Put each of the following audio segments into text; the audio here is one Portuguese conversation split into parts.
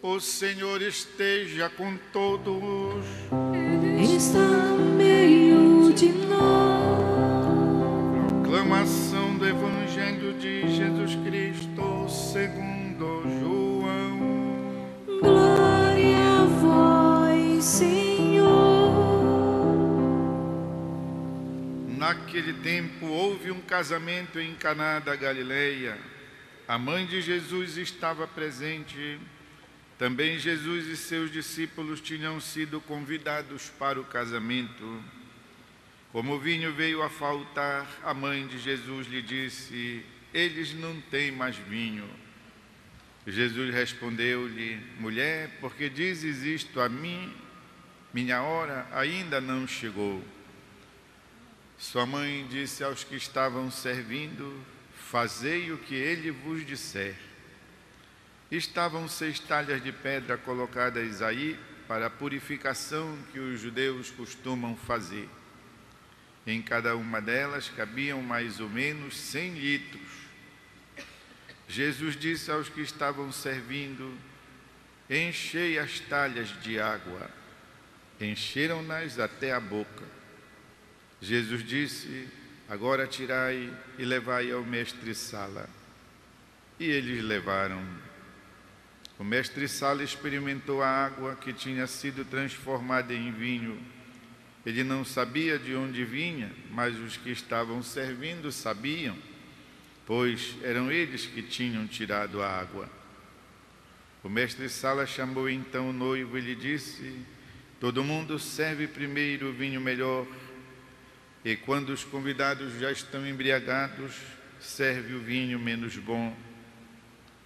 O Senhor esteja com todos. Ele está no meio de nós. Proclamação do Evangelho de Jesus Cristo segundo João. Glória a vós, Senhor. Naquele tempo houve um casamento em Caná da Galileia. A mãe de Jesus estava presente. Também Jesus e seus discípulos tinham sido convidados para o casamento. Como o vinho veio a faltar, a mãe de Jesus lhe disse: eles não têm mais vinho. Jesus respondeu-lhe: mulher, por que dizes isto a mim? Minha hora ainda não chegou. Sua mãe disse aos que estavam servindo: fazei o que ele vos disser. Estavam 6 talhas de pedra colocadas aí para a purificação que os judeus costumam fazer. Em cada uma delas cabiam mais ou menos 100 litros. Jesus disse aos que estavam servindo: enchei as talhas de água. Encheram-nas até a boca. Jesus disse: agora tirai e levai ao mestre-sala. E eles levaram. O mestre-sala experimentou a água que tinha sido transformada em vinho. Ele não sabia de onde vinha, mas os que estavam servindo sabiam, pois eram eles que tinham tirado a água. O mestre-sala chamou então o noivo e lhe disse: todo mundo serve primeiro o vinho melhor, e quando os convidados já estão embriagados, serve o vinho menos bom.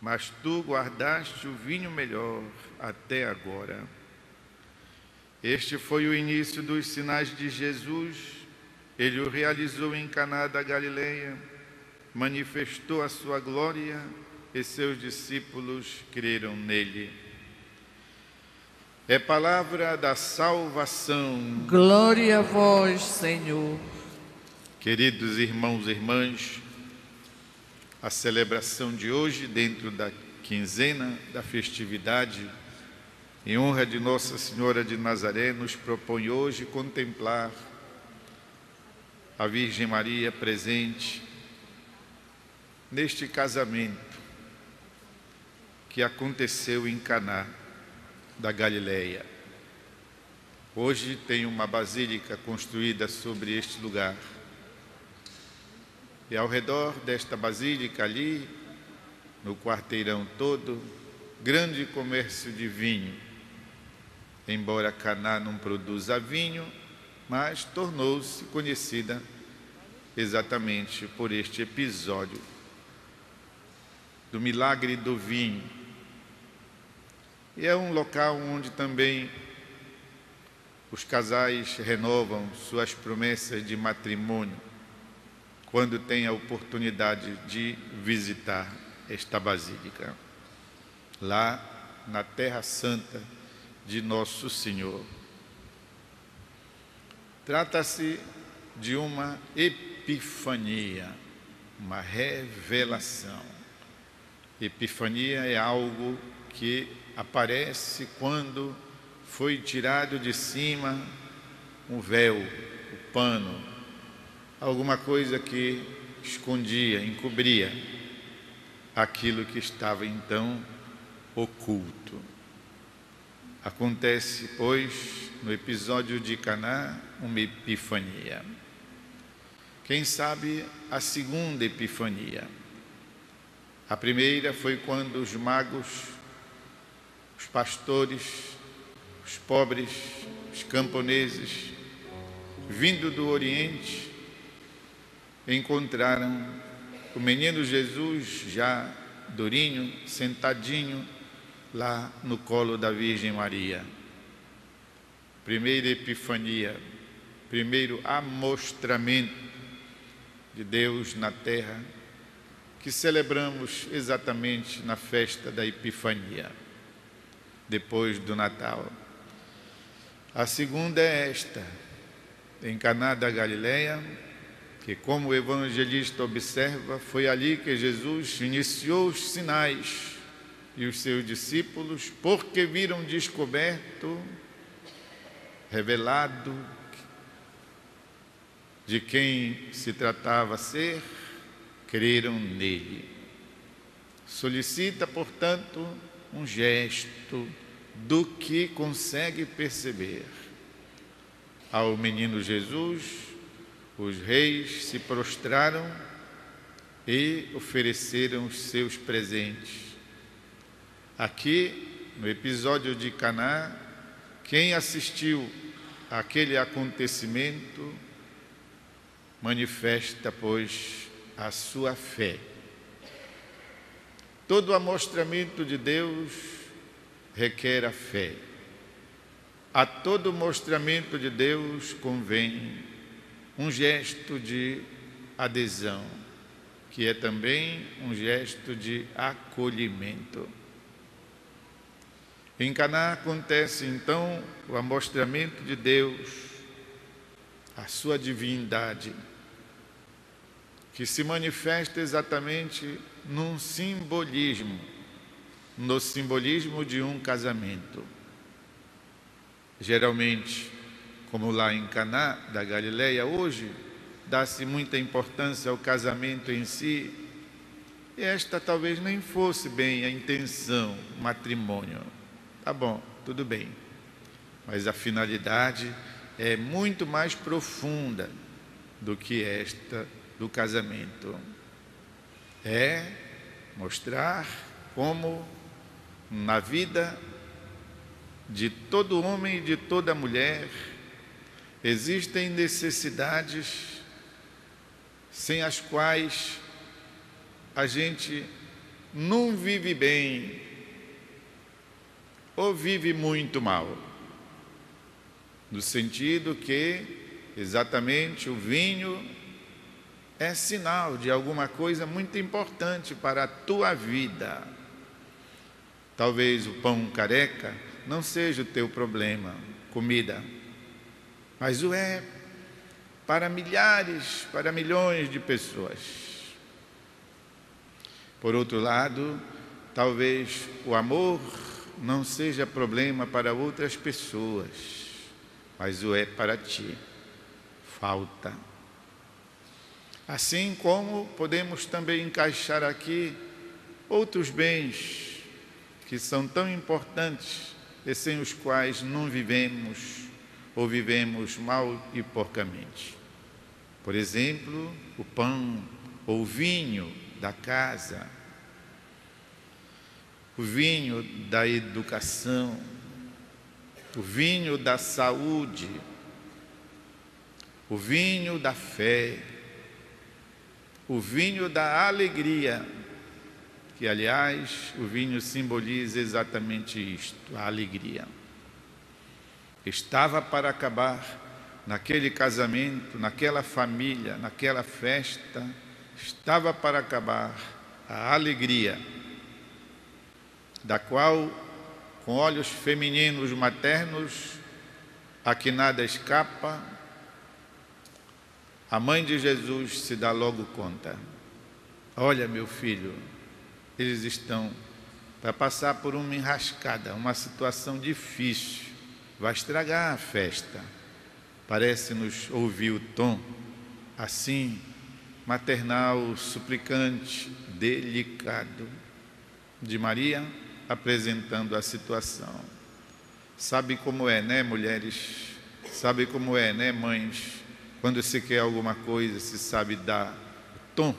Mas tu guardaste o vinho melhor até agora. Este foi o início dos sinais de Jesus. Ele o realizou em Caná da Galileia, manifestou a sua glória e seus discípulos creram nele. É palavra da salvação. Glória a vós, Senhor. Queridos irmãos e irmãs, a celebração de hoje, dentro da quinzena da festividade, em honra de Nossa Senhora de Nazaré, nos propõe hoje contemplar a Virgem Maria presente neste casamento que aconteceu em Caná da Galileia. Hoje tem uma basílica construída sobre este lugar. E ao redor desta basílica ali, no quarteirão todo, grande comércio de vinho. Embora Caná não produza vinho, mas tornou-se conhecida exatamente por este episódio do milagre do vinho. E é um local onde também os casais renovam suas promessas de matrimônio, quando tem a oportunidade de visitar esta basílica, lá na Terra Santa de Nosso Senhor. Trata-se de uma epifania, uma revelação. Epifania é algo que aparece quando foi tirado de cima um véu, o pano, alguma coisa que escondia, encobria aquilo que estava então oculto. Acontece, pois, no episódio de Caná, uma epifania. Quem sabe a segunda epifania. A primeira foi quando os magos, os pastores, os pobres, os camponeses, vindo do Oriente, encontraram o menino Jesus já durinho, sentadinho lá no colo da Virgem Maria. Primeira epifania, primeiro amostramento de Deus na terra, que celebramos exatamente na festa da Epifania, depois do Natal. A segunda é esta, em Caná da Galileia, que, como o evangelista observa, foi ali que Jesus iniciou os sinais e os seus discípulos, porque viram descoberto, revelado, de quem se tratava ser, creram nele. Solicita, portanto, um gesto do que consegue perceber. Ao menino Jesus, os reis se prostraram e ofereceram os seus presentes. Aqui, no episódio de Caná, quem assistiu àquele acontecimento manifesta, pois, a sua fé. Todo amostramento de Deus requer a fé. A todo mostramento de Deus convém um gesto de adesão, que é também um gesto de acolhimento. Em Caná acontece então o amostramento de Deus, a sua divindade, que se manifesta exatamente num simbolismo, no simbolismo de um casamento. Geralmente, como lá em Caná da Galileia hoje, dá-se muita importância ao casamento em si, e esta talvez nem fosse bem a intenção, matrimônio. Tá bom, tudo bem, mas a finalidade é muito mais profunda do que esta do casamento. É mostrar como na vida de todo homem e de toda mulher existem necessidades sem as quais a gente não vive bem ou vive muito mal, no sentido que exatamente o vinho é sinal de alguma coisa muito importante para a tua vida. Talvez o pão careca não seja o teu problema, comida, mas o é para milhares, para milhões de pessoas. Por outro lado, talvez o amor não seja problema para outras pessoas, mas o é para ti. Falta. Assim como podemos também encaixar aqui outros bens que são tão importantes e sem os quais não vivemos ou vivemos mal e porcamente. Por exemplo, o pão ou o vinho da casa, o vinho da educação, o vinho da saúde, o vinho da fé, o vinho da alegria, que aliás o vinho simboliza exatamente isto, a alegria. Estava para acabar naquele casamento, naquela família, naquela festa, estava para acabar a alegria, da qual, com olhos femininos maternos, a que nada escapa, a mãe de Jesus se dá logo conta. Olha, meu filho, eles estão para passar por uma enrascada, uma situação difícil, vai estragar a festa. Parece-nos ouvir o tom, assim, maternal, suplicante, delicado, de Maria, apresentando a situação. Sabe como é, né, mulheres? Sabe como é, né, mães? Quando se quer alguma coisa, se sabe dar o tom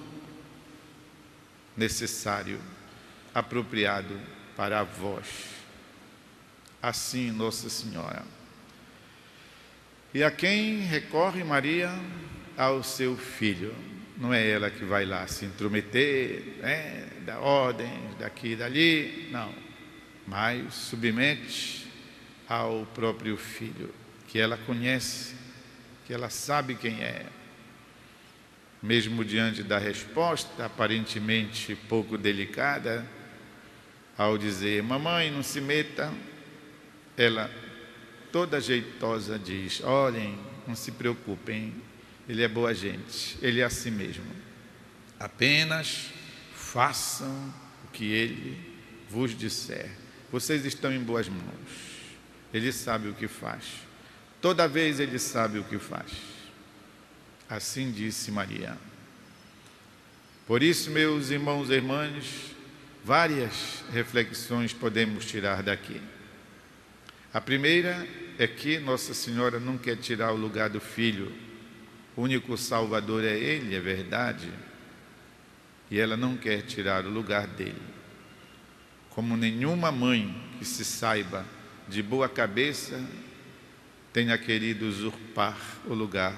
necessário, apropriado para a voz. Assim, Nossa Senhora. E a quem recorre Maria? Ao seu filho. Não é ela que vai lá se intrometer, dar ordens daqui e dali, não. Mas submete ao próprio filho, que ela conhece, que ela sabe quem é. Mesmo diante da resposta, aparentemente pouco delicada, ao dizer, mamãe, não se meta, ela, toda jeitosa, diz, olhem, não se preocupem, ele é boa gente, ele é assim mesmo. Apenas façam o que ele vos disser, vocês estão em boas mãos. Ele sabe o que faz. Toda vez Ele sabe o que faz. Assim disse Maria. Por isso, meus irmãos e irmãs, várias reflexões podemos tirar daqui. A primeira é que Nossa Senhora não quer tirar o lugar do Filho. O único Salvador é Ele, é verdade. E ela não quer tirar o lugar dele. Como nenhuma mãe que se saiba de boa cabeça tenha querido usurpar o lugar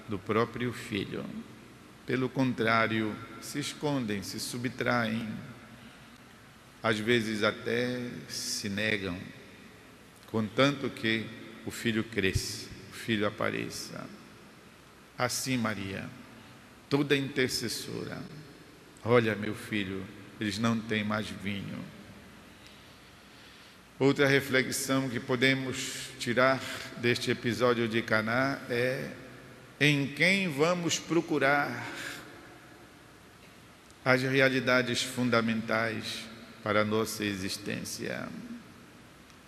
do próprio Filho. Pelo contrário, se escondem, se subtraem, às vezes até se negam, contanto que o Filho cresça, o Filho apareça. Assim, Maria, toda intercessora, olha, meu filho, eles não têm mais vinho. Outra reflexão que podemos tirar deste episódio de Caná é: em quem vamos procurar as realidades fundamentais para a nossa existência?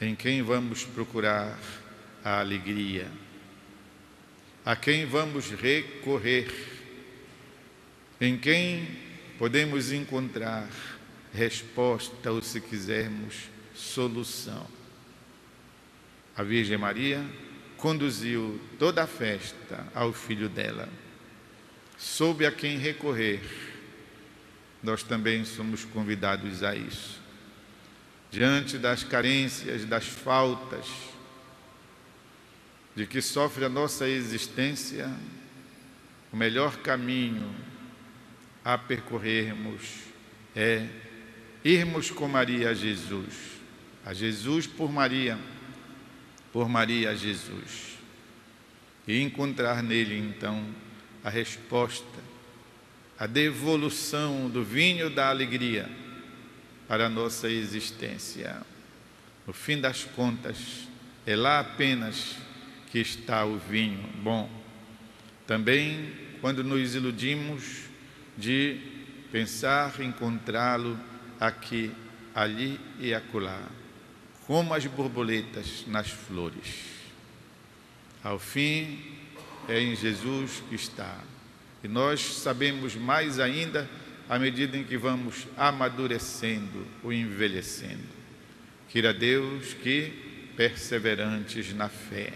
Em quem vamos procurar a alegria? A quem vamos recorrer? Em quem podemos encontrar resposta ou, se quisermos, solução? A Virgem Maria conduziu toda a festa ao filho dela, soube a quem recorrer. Nós também somos convidados a isso. Diante das carências, das faltas de que sofre a nossa existência, o melhor caminho a percorrermos é irmos com Maria a Jesus por Maria a Jesus, e encontrar nele então a resposta, a devolução do vinho da alegria para a nossa existência. No fim das contas, é lá apenas que está o vinho bom. Também quando nos iludimos de pensar encontrá-lo aqui, ali e acolá, como as borboletas nas flores. Ao fim, é em Jesus que está. E nós sabemos mais ainda à medida em que vamos amadurecendo ou envelhecendo. Queira Deus que, perseverantes na fé,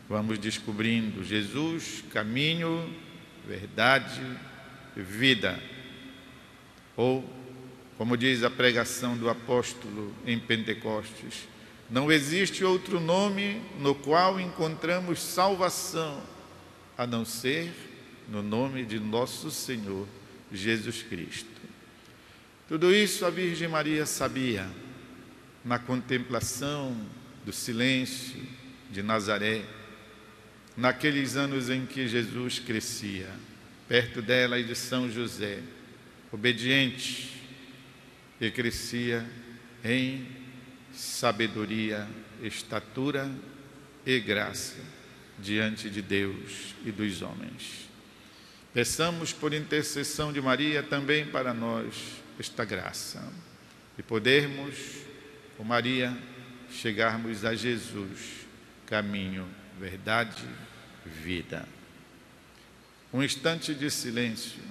vamos descobrindo Jesus, caminho, verdade, vida. Ou, como diz a pregação do apóstolo em Pentecostes, não existe outro nome no qual encontramos salvação, a não ser no nome de nosso Senhor Jesus Cristo. Tudo isso a Virgem Maria sabia, na contemplação do silêncio de Nazaré, naqueles anos em que Jesus crescia, perto dela e de São José, obediente, e crescia em sabedoria, estatura e graça diante de Deus e dos homens. Peçamos por intercessão de Maria também para nós esta graça, e podermos, com Maria, chegarmos a Jesus, caminho, verdade, vida. Um instante de silêncio.